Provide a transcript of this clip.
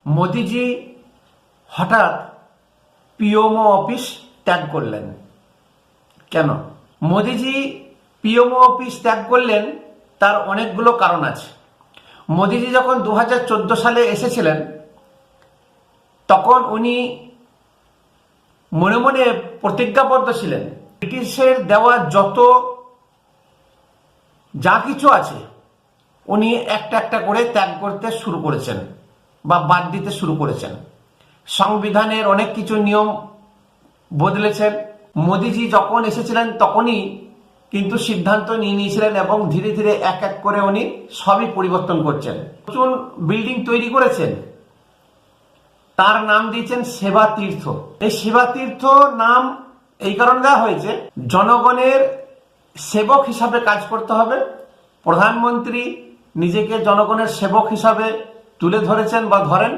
মোদিজি হঠাৎ PMO office ত্যাগ করলেন কেন? মোদিজি পিএমও অফিস ত্যাগ করলেন তার অনেকগুলো কারণ আছে। মোদিজি যখন 2014 সালে এসেছিলেন তখন উনি মনে মনে প্রতিজ্ঞাবদ্ধ ছিলেন ব্রিটিশের দেওয়া যত যা কিছু আছে উনি একটা একটা করে ত্যাগ করতে শুরু করেছেন বা বাদ দিতে শুরু করেছেন। সংবিধানের অনেক কিছু নিয়ম বদলেছেন। মোদিজি যখন এসেছিলেন তখনই কিন্তু সিদ্ধান্ত নিয়ে নিয়েছিলেন এবং ধীরে ধীরে এক এক করে উনি সবই পরিবর্তন করছেন। নতুন বিল্ডিং তৈরি করেছেন, তার নাম দিয়েছেন সেবা তীর্থ। এই সেবা তীর্থ নাম এই কারণে দেওয়া হয়েছে, জনগণের সেবক হিসাবে কাজ করতে হবে। প্রধানমন্ত্রী নিজেকে জনগণের সেবক হিসাবে তুলে ধরেছেন বা ধরেন।